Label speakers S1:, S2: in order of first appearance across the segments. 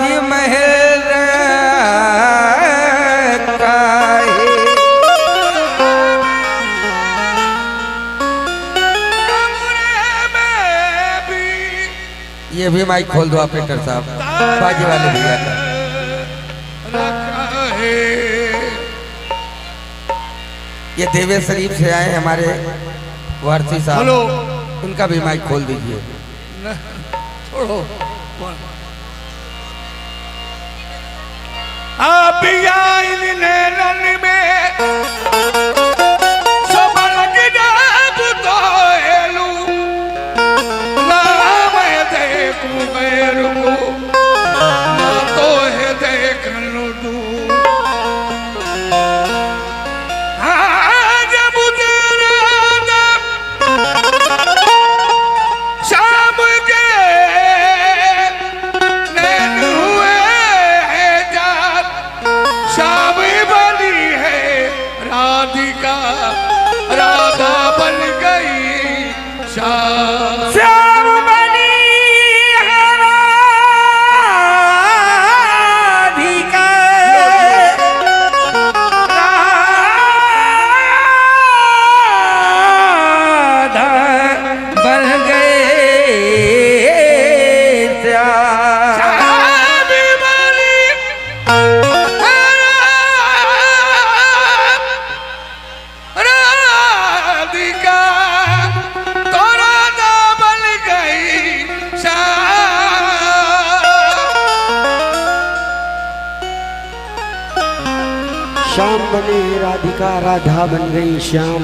S1: राजमहल का है। ये भी माइक खोल दो ऑपरेटर साहब, बाजी वाले भैया का। ये देवे शरीफ से आए हमारे वारसी साहब, उनका भी माइक खोल दीजिए।
S2: छोड़ो आप रन में सबल गिराब तो हेलू ना मैं देखूं गैर को ना तो है देख लूं तू। राधा बन गई श्याम बनी है राधिका, राधा
S1: बन गए
S3: श्याम बने राधिका, राधा बन गई श्याम।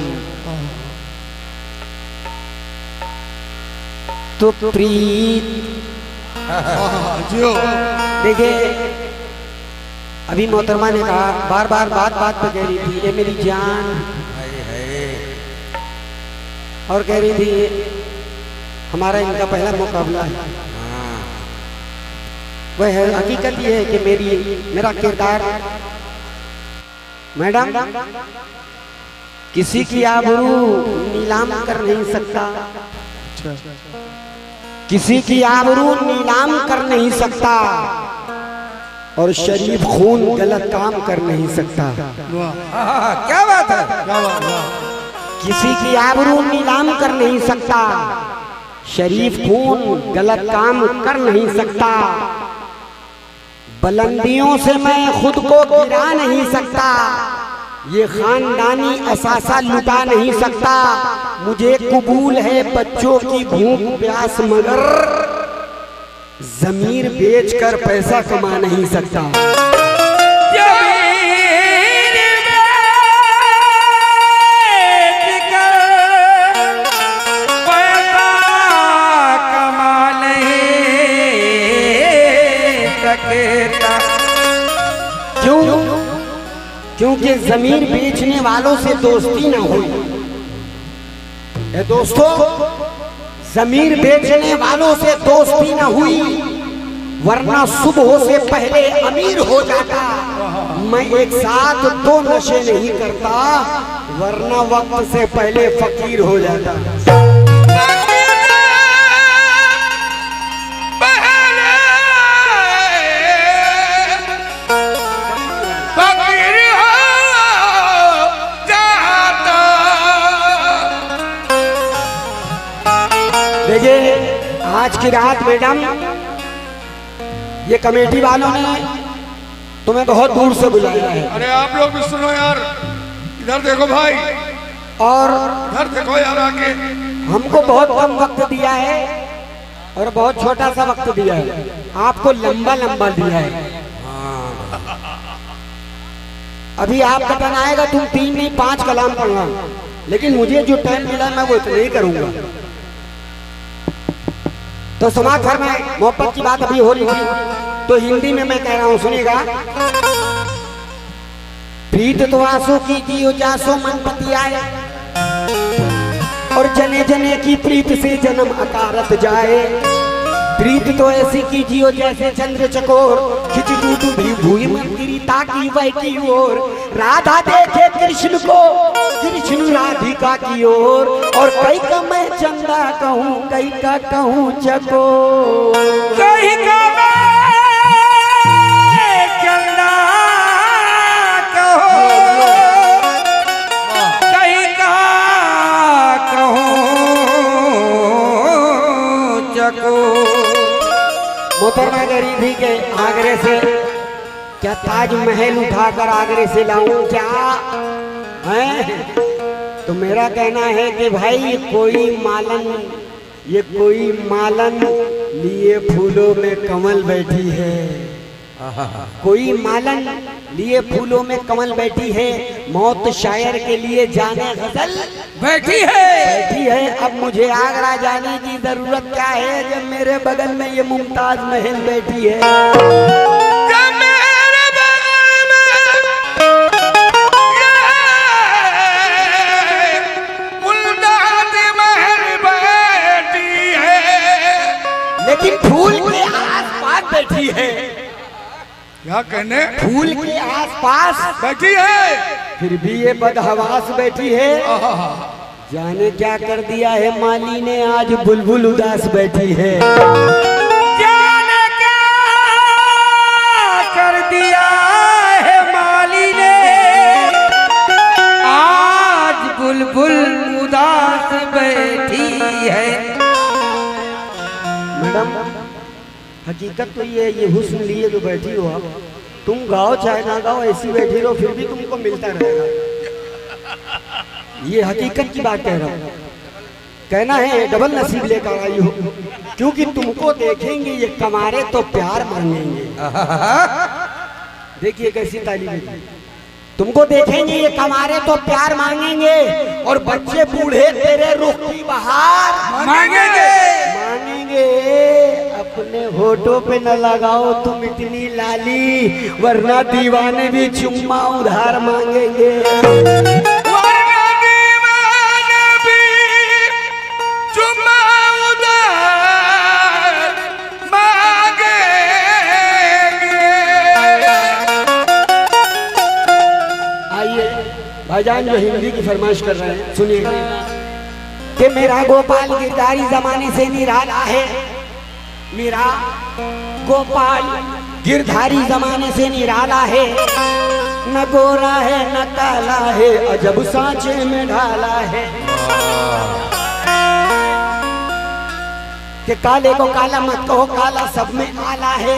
S3: तो प्रीत देखिए, अभी मोहतरमा ने कहा, बार बार बात पे कह रही थी ये मेरी जान, और कह रही थी हमारा इनका पहला मुकाबला है। वह हकीकत ये है कि मेरा किरदार मैडम किसी की आबरू नीलाम कर नहीं सकता, किसी की आबरू नीलाम कर नहीं सकता, और शरीफ खून गलत काम कर नहीं सकता।
S1: क्या बात है,
S3: किसी की आबरू नीलाम कर नहीं सकता, शरीफ खून गलत काम कर नहीं सकता, बुलंदियों से मैं खुद को गिरा नहीं सकता, ये खानदानी असासा लुटा नहीं सकता, मुझे कबूल है बच्चों की भूख प्यास, मगर जमीर बेचकर पैसा कमा नहीं सकता। क्यों? क्योंकि जमीन बेचने वालों से दोस्ती न हुई। दोस्तों, जमीन बेचने वालों से दोस्ती न हुई, वरना सुबह से पहले अमीर हो जाता। मैं एक साथ दो नशे नहीं करता, वरना वक्त से पहले फकीर हो जाता। देखिए, आज की रात मैडम, ये कमेटी वालों ने तुम्हें बहुत दूर से बुलाया है।
S2: अरे आप लोग भी सुनो यार, इधर देखो भाई,
S3: और
S2: इधर देखो यार आके।
S3: हमको बहुत कम वक्त दिया है और बहुत छोटा सा वक्त दिया है, आपको लंबा लंबा दिया है। अभी आपका टर्न आएगा, तुम 3 नहीं 5 कलाम पढ़ना, लेकिन मुझे जो टाइम मिला मैं वो इतना ही करूंगा। तो समाज भर में मोहब्बत की बात अभी हो रही थी, तो हिंदी में मैं कह रहा हूँ, सुनिएगा। प्रीत तो आंसू की जियो जासो मन पति आए, और जने जने की प्रीत से जन्म अकारत जाए। प्रीत तो ऐसी की जियो जैसे चंद्र चकोर, खिंच टूट भी भूमि मंदिरी ताकि वह की ओर। राधा देखे कृष्ण को, कृष्ण राधिका की ओर, और कई का मैं चंदा कहूँ, कई का कहूँ चकोर,
S1: कहीं का मैं कहो कहीं का कहो चको।
S3: मोहतरमा गरीबी के आगरे से क्या ताजमहल उठाकर आगरे से लाऊं क्या है? तो मेरा कहना है कि भाई ये कोई मालन लिए फूलों में कमल बैठी है। कोई मालन लिए फूलों में कमल बैठी है। मौत शायर के लिए जाने गजल
S1: बैठी है।
S3: अब मुझे आगरा जाने की जरूरत क्या है जब मेरे बगल में ये मुमताज महल बैठी है। लेकिन फूल के आसपास बैठी है।
S2: क्या कहने?
S3: फूल के आसपास
S2: बैठी है,
S3: फिर भी ये बदहवास बैठी है। जाने क्या कर दिया है माली ने, आज बुलबुल उदास बैठी है।
S1: जाने क्या कर दिया है माली ने, आज बुलबुल उदास बैठी है।
S3: मैडम हकीकत तो ये हुस्न लिए जो बैठी हो आप, तुम गाओ चाहे ना गाओ ऐसी बैठी रहो फिर भी तुमको मिलता रहेगा। ये हकीकत की बात कह रहा हूँ। कहना है डबल नसीब लेकर आई हो, क्योंकि तुमको देखेंगे ये कमारे तो प्यार मांगेंगे। देखिए कैसी तालीम, तुमको देखेंगे ये कमारे तो प्यार मांगेंगे, और बच्चे बूढ़े तेरे रुख की बहार
S1: मांगेंगे।
S3: अपने होठों पे न लगाओ तुम इतनी लाली, वरना दीवाने भी चुम्मा उधार मांगेंगे।
S2: वरना दीवाने भी चुम्मा उधार मांगेंगे।
S3: आइए भाईजान जो हिंदी की फरमाइश कर रहे हैं सुनिए कि मेरा गोपाल गिरधारी जमाने से निराला है। मेरा गोपाल गिरधारी जमाने से निराला है। न गोरा है न काला है, अजब सांचे में ढाला है। कि काले को काला मत कहो, काला सब में आला है।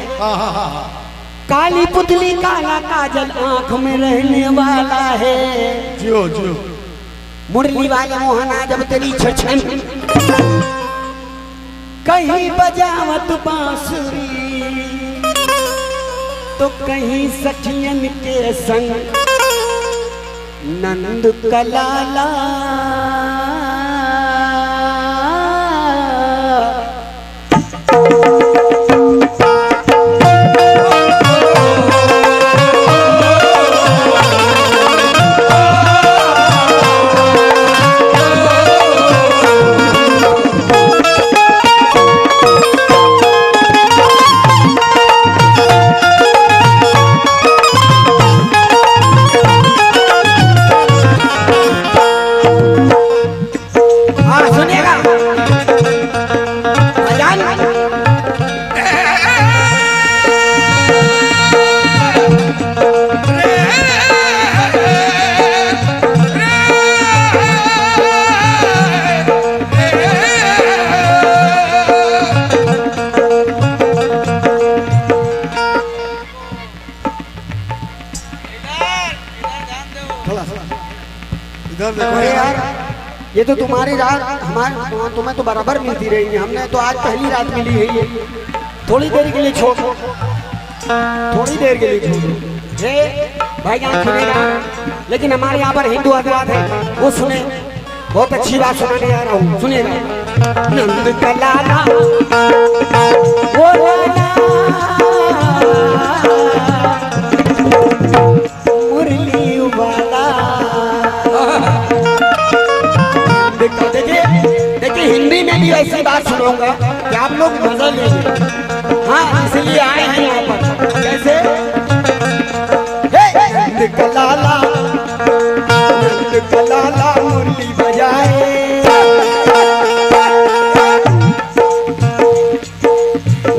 S3: काली पुतली काला काजल आंख में रहने वाला है।
S2: जियो जियो
S3: मुरली वाले मोहना जब तेरी छछन, कहीं बजावत बांसुरी तो कहीं सखियन के संग नंद कलाला। ये तो तुम्हारी रात हमारे तुम्हें तो बराबर मिलती रहेगी। हमने तो आज पहली रात मिली है। ये थोड़ी देर के लिए छोड़, थोड़ी देर के लिए छोड़ भाई जान सुनेगा। लेकिन हमारे यहाँ पर हिंदू हजरात है, वो सुने। बहुत अच्छी बात सुनाने जा रहा हूँ, सुनिएगा। नंद का लाला वो मुरली वाला। देखिए हिंदी में भी ऐसी बात सुनाऊंगा कि आप लोग मजा लेंगे। हाँ इसलिए आए हैं यहाँ पर। कैसे? नंद का लाला मुरली बजाए,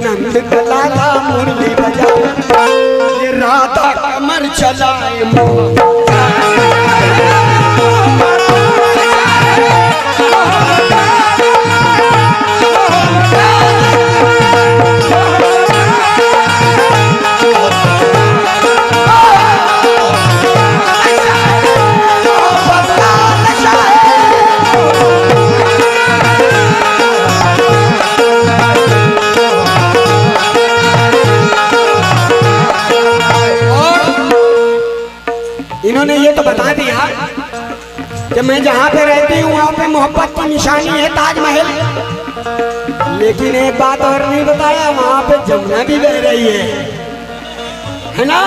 S3: नंद का लाला मुरली बजाए, ये राधा कमर चलाए। बता दिया कि मैं जहाँ पे रहती हूँ वहाँ पे मोहब्बत की निशानी है ताजमहल, लेकिन एक बात और नहीं बताया, वहाँ पे जमुना भी बह रही है ना।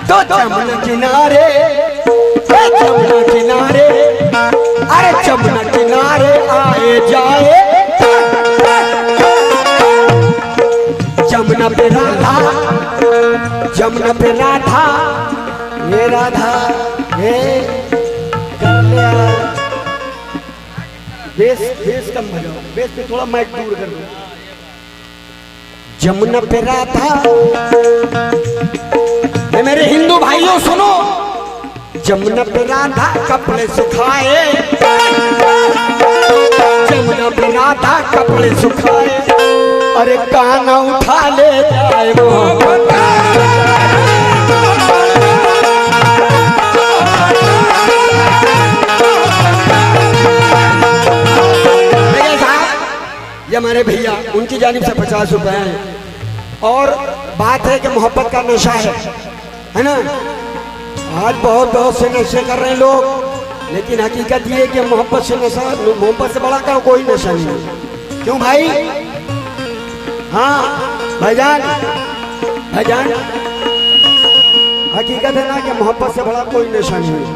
S3: तो जमुना किनारे, जमुना किनारे, अरे जमुना किनारे आए जाए, जमुना पे राधा, जमुना पे राधा, ये राधा ये बेस बेस कम बजाओ, बेस पे थोड़ा माइक दूर कर दो। जमुना पे राधा, मेरे हिंदू भाइयों सुनो, जमुना पे राधा कपड़े सुखाए, जमुना पे राधा कपड़े सुखाए, अरे काना उठा ले जाए मोहब्बत। ये हमारे भैया उनकी जानिब से 50 रुपए हैं। और बात है कि मोहब्बत का नशा है ना। आज बहुत से नशे कर रहे हैं लोग, लेकिन हकीकत ये कि मोहब्बत से नशा, मोहब्बत से बड़ा का कोई नशा नहीं है। क्यों भाई? हाँ भाईजान, भाईजान हकीकत है ना कि मोहब्बत से बड़ा कोई नशा नहीं है।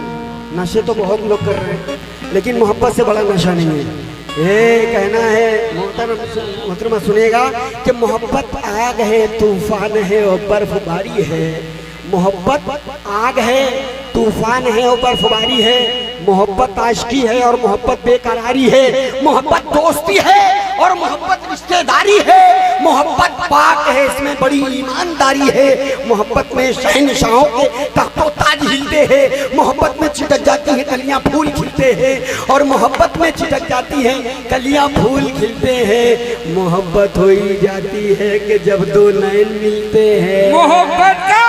S3: नशे तो बहुत लोग कर रहे हैं, लेकिन मोहब्बत से बड़ा नशा नहीं है। ये कहना है मोहतरमा सुनेगा कि मोहब्बत आग है, तूफान है और बर्फबारी है। मोहब्बत आग है, तूफान है और बर्फबारी है। मोहब्बत आशिकी है और मोहब्बत बेकरारी है। मोहब्बत दोस्ती है और मोहब्बत रिश्तेदारी है। मोहब्बत पाक है, इसमें बड़ी ईमानदारी है। मोहब्बत में शहंशाहों के तख्तो ताज हिलते हैं। मोहब्बत में चिटक जाती है कलियां फूल खिलते हैं, और मोहब्बत में चिटक जाती है कलियां फूल खिलते हैं। मोहब्बत हो ही जाती है कि जब दो नैन मिलते हैं।
S2: मोहब्बत का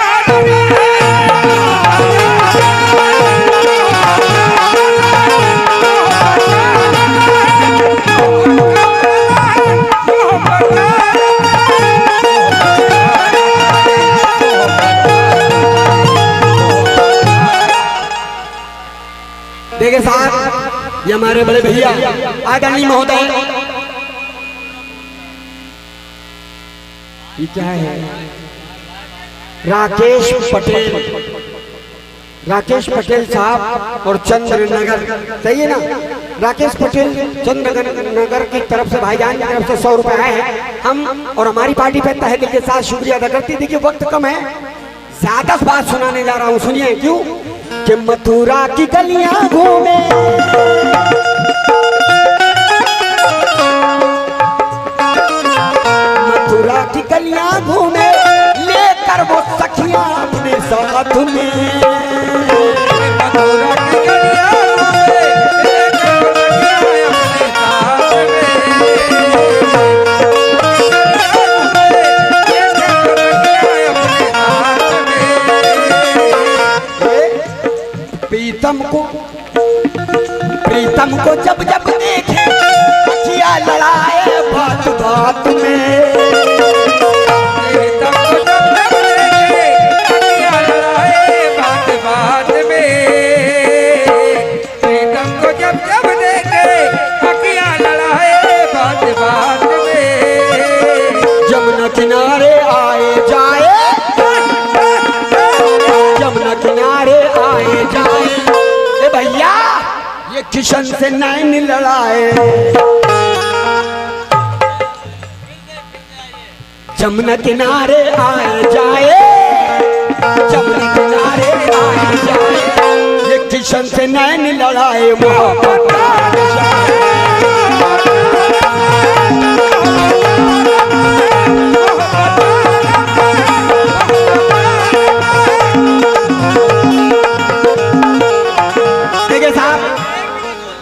S3: देखिए साहब, ये हमारे बड़े भैया आदरणीय महोदय, ये क्या है? राकेश पटेल, राकेश पटेल साहब और चंद्रनगर, सही है ना? राकेश पटेल चंद्रनगर की तरफ से, भाईजान की तरफ से 100 रुपए आए हैं। हम और हमारी पार्टी पे तहे दिल के साथ शुक्रिया अदा करती। देखिए वक्त कम है, ज्यादा बात सुनाने जा रहा हूँ, सुनिए। क्यों कि मथुरा की गलियां घूमे, मथुरा की गलियां घूमे, लेकर वो सखियां अपने साथ में।
S2: मथुरा की गलियां घूमे, लेकर वो सखियां अपने साथ
S3: प्रीतम को जब जब देखे अखियां लड़ाए बात बात में।
S2: प्रीतम को जब जब देखे अखियां लड़ाए बात बात में। प्रीतम को जब जब देखे अखियां लड़ाए बात बात में।
S3: जमुना किनारे आए जाए, जमुना किनारे आए जाए, ए भैया ये किशन से नैन लड़ाए। जमुना किनारे आए जाए, जमुना किनारे आए जाए, ये किशन से नैन लड़ाए। मोहब्बत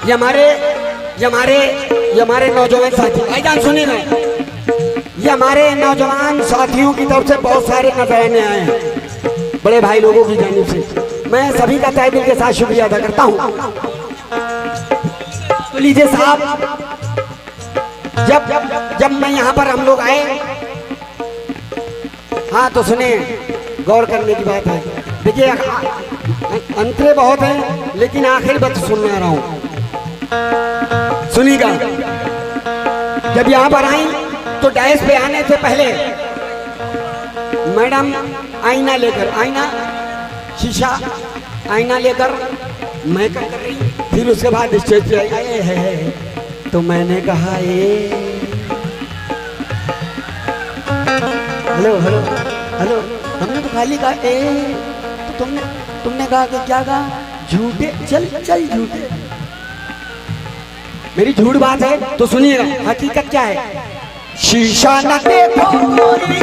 S3: ये हमारे नौजवान साथी, भाईजान सुनिए ना, ये हमारे नौजवान साथियों की तरफ से बहुत सारे नज़राने आए हैं बड़े भाई लोगों की जानिब से। मैं सभी का तहे दिल के साथ शुक्रिया अदा करता हूँ। तो लीजिए साहब, जब मैं यहाँ पर हम लोग आए, हाँ तो सुने, गौर करने की बात है। देखिए अंतरे बहुत हैं, लेकिन आखिरी बात सुनने आ रहा हूं, सुनिएगा। जब यहाँ पर आई तो डैश पे आने से पहले मैडम आईना लेकर, आईना शीशा आईना लेकर मेकअप कर रही, फिर उसके बाद स्टेज पे आई है तो मैंने कहा हेलो हेलो हेलो, हमने तो खाली कहा तो तुमने कहा कि क्या कहा? झूठे, चल चल झूठे। मेरी झूठ बात है तो सुनिएगा, हकीकत क्या है। शीशा न देखो गोरी,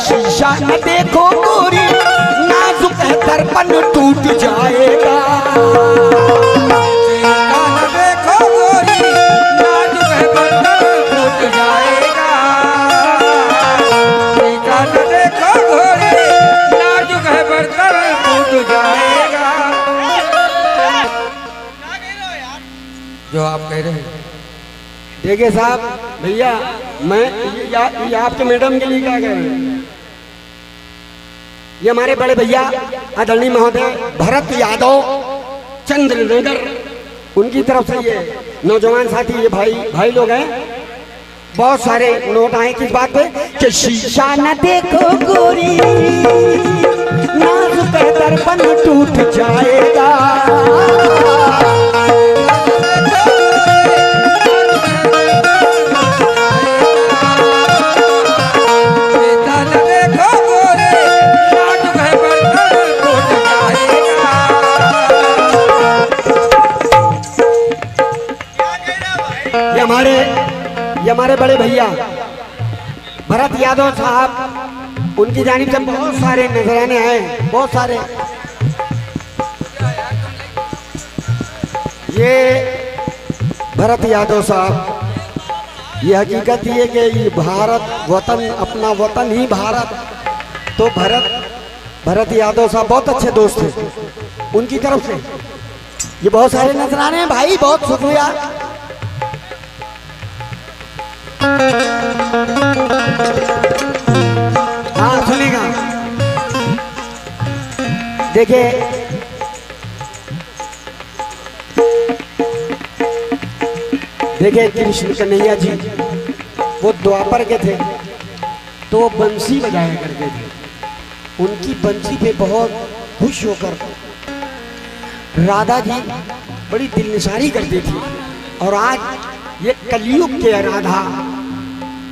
S3: शीशा न देखो गोरी, नाजुक है दर्पण टूट जाएगा।
S2: शीशा न देखो गोरी, नाजुक है दर्पण टूट जाएगा। शीशा न देखो गोरी, नाजुक है दर्पण टूट जाएगा।
S1: जो आप कह रहे हैं।
S3: देखिए साहब, भैया मैं ये आपके मैडम के लिए क्या कह रहे हैं। ये हमारे बड़े भैया आदरणीय महोदय भरत यादव चंद्रनगर, उनकी तरफ से ये नौजवान साथी, ये भाई लोग हैं। बहुत सारे नोट आए किस बात पे कि शीशा न देखो गोरी, नाजुक है दर्पण टूट जाएगा। ये हमारे बड़े भैया भरत यादव साहब, उनकी जानिब से बहुत सारे नजराने आए, बहुत सारे। ये भरत यादव साहब, ये हकीकत ये कि ये भारत वतन, अपना वतन ही भारत, तो भरत यादव साहब बहुत अच्छे दोस्त थे, उनकी तरफ से ये बहुत सारे नजराने हैं भाई, बहुत शुक्रिया। हाँ सुनिएगा, देखिए कृष्ण कन्हैया जी वो द्वापर के थे तो बंसी बजाया करते थे। उनकी बंसी पे बहुत खुश होकर राधा जी बड़ी दिलनिसारी करती थी। और आज ये कलयुग के राधा,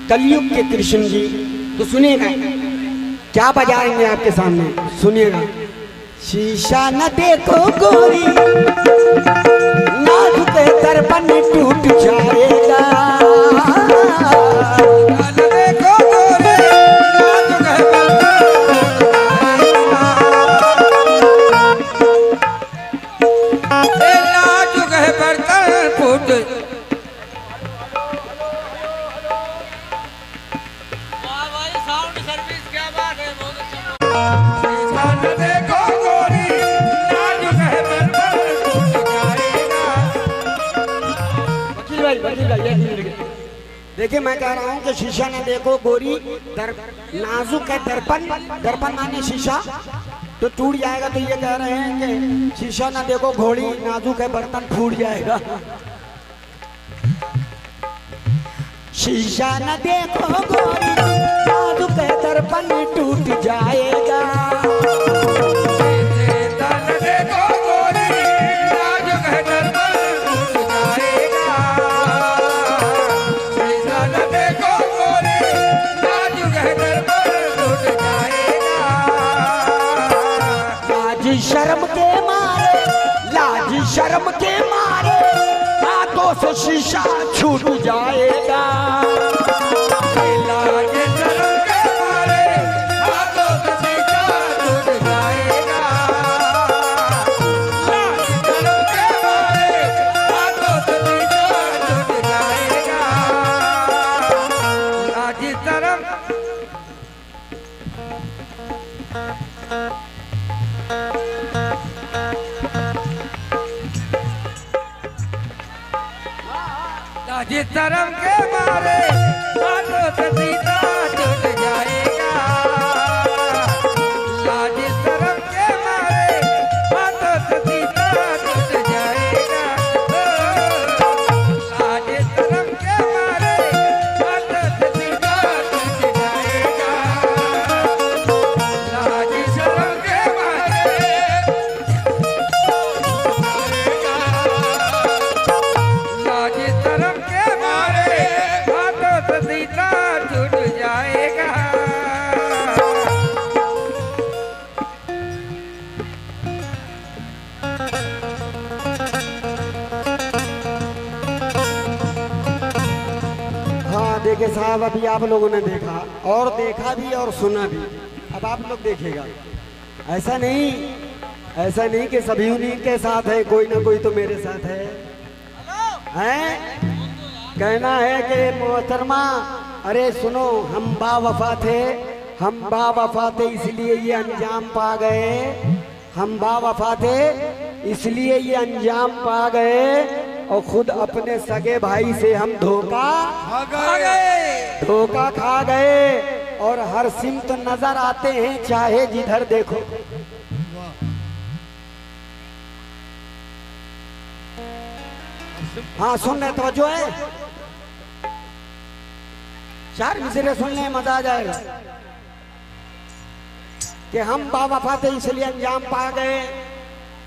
S3: कलयुग के कृष्ण जी, तो सुनिएगा क्या बजाएंगे आपके सामने, सुनिएगा। शीशा न देखो गोरी, नाजुक दर्पण टूट जाएगा।
S2: न देखो गोरी, नाजुक है बर्तन फूट।
S3: देखिए मैं कह रहा हूँ कि शीशा न देखो गोरी, नाजुक है दर्पण, दर्पण माने शीशा, तो टूट जाएगा। तो ये कह रहे हैं कि शीशा न देखो घोड़ी, नाजुक है बर्तन फूट जाएगा। शीशा न देखो गोरी, नाजुक है दर्पण टूट जाएगा। शर्म के मारे, लाज शर्म के मारे, हाथों से शीशा छूट जाएगा।
S2: लाज शर्म के मारे, हाथों से शीशा छूट जाएगा। लाज शर्म के मारे, हाथों से शीशा छूट जाएगा। लाज शर्म जिस धर्म के मारे हाथों से सीधा छूट जाएगा। जिस धर्म
S3: हाँ देखिए साहब, अभी आप लोगों ने देखा और देखा भी और सुना भी, अब आप लोग देखिएगा। ऐसा नहीं कि सभी उन्हीं के साथ है, कोई ना कोई तो मेरे साथ है। कहना है कि मोहतरमा, अरे सुनो, हम बावफा थे इसलिए ये अंजाम पा गए, हम बावफा थे इसलिए ये अंजाम पा गए, और खुद अपने सगे भाई से हम धोखा खा गए, और हर सिमत नजर आते हैं चाहे जिधर देखो। हाँ सुन रहे, तवज्जो है, 4 मिसरे सुन ले, मजा आ जाएगा। कि हम बावफा थे इसलिए अंजाम पा गए,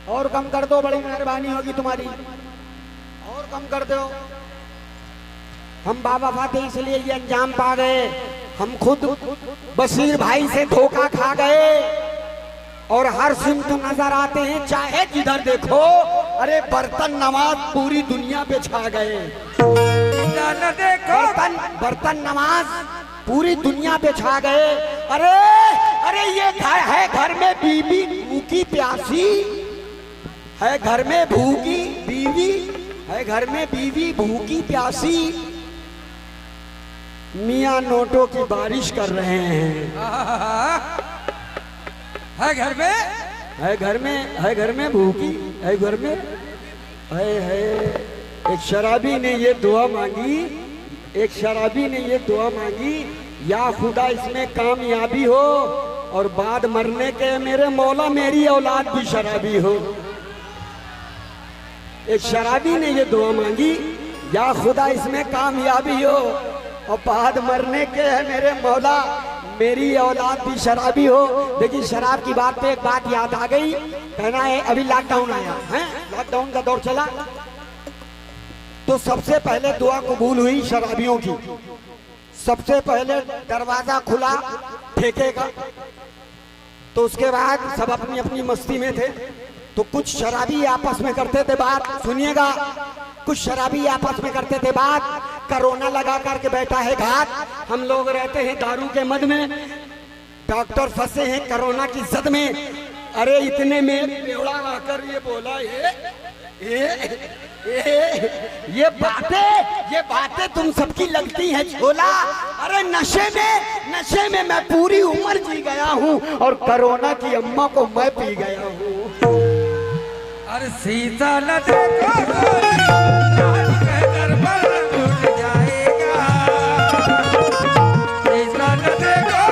S3: और कम कर दो, बड़ी मेहरबानी होगी तुम्हारी, और कम कर दो। हम बावफा थे इसलिए ये अंजाम पा गए, हम खुद बशीर भाई से धोखा खा गए, और हर सिमत नजर आते हैं चाहे जिधर देखो। अरे बर्तन नवाज पूरी दुनिया पे छा गए, बर्तन नवाज पूरी दुनिया पे छा गए। अरे ये घर है, घर में बीवी भूखी प्यासी है, घर में भूखी बीवी है, घर में बीवी भूखी प्यासी, मियाँ नोटों की बारिश कर रहे हैं।
S2: है घर में भूखी है, घर में है। एक शराबी ने ये दुआ मांगी, या खुदा इसमें कामयाबी हो, और बाद मरने के मेरे मौला मेरी औलाद भी शराबी हो। एक शराबी ने ये दुआ मांगी, या खुदा इसमें कामयाबी हो, और बाद मरने के है मेरे मौला मेरी औलाद भी शराबी हो। देखिए शराब की बात पे एक बात याद आ गई। कहना है अभी लॉकडाउन आया है, लॉकडाउन का दौर चला, तो सबसे पहले दुआ कबूल हुई शराबियों की। सबसे पहले दरवाजा खुला ठेके का, तो उसके बाद सब अपनी अपनी मस्ती में थे। तो कुछ शराबी आपस में करते थे बात, सुनिएगा, कुछ शराबी आपस में करते थे बात, कोरोना लगा करके बैठा है घात, हम लोग रहते हैं दारू के मद में, डॉक्टर फंसे हैं कोरोना की जद में। अरे इतने में बेवड़ा आकर ये बोला, ये बातें तुम सबकी लगती हैं झोला। अरे नशे में मैं पूरी उम्र जी गया हूँ, और कोरोना की अम्मा को मैं पी गया हूँ। अरे सीता न देखो घर पर टूट जाएगा, सीता न देखो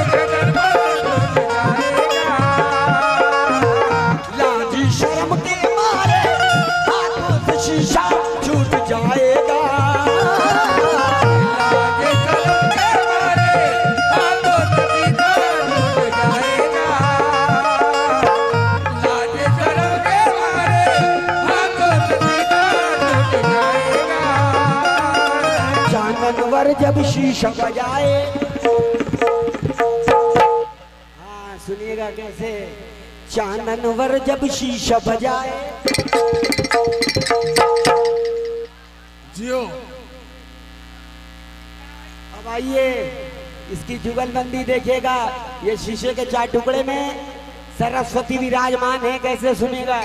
S2: घर पर टूट जाएगा,
S3: लाजी शर्म के मारे हाथों से शीशा छूट जाएगा,
S2: लाजी शर्म के मारे हाथों से शीशा छूट जाएगा, लाजी शर्म के मारे हाथों से शीशा छूट जाएगा।
S3: जानवर जब शीशा बजाए, हाँ सुनिएगा कैसे, जानवर जब शीशा बजाए,
S2: जियो
S3: अब आइए इसकी जुगलबंदी देखिएगा। ये शीशे के 4 टुकड़े में सरस्वती विराजमान है, कैसे सुनिएगा।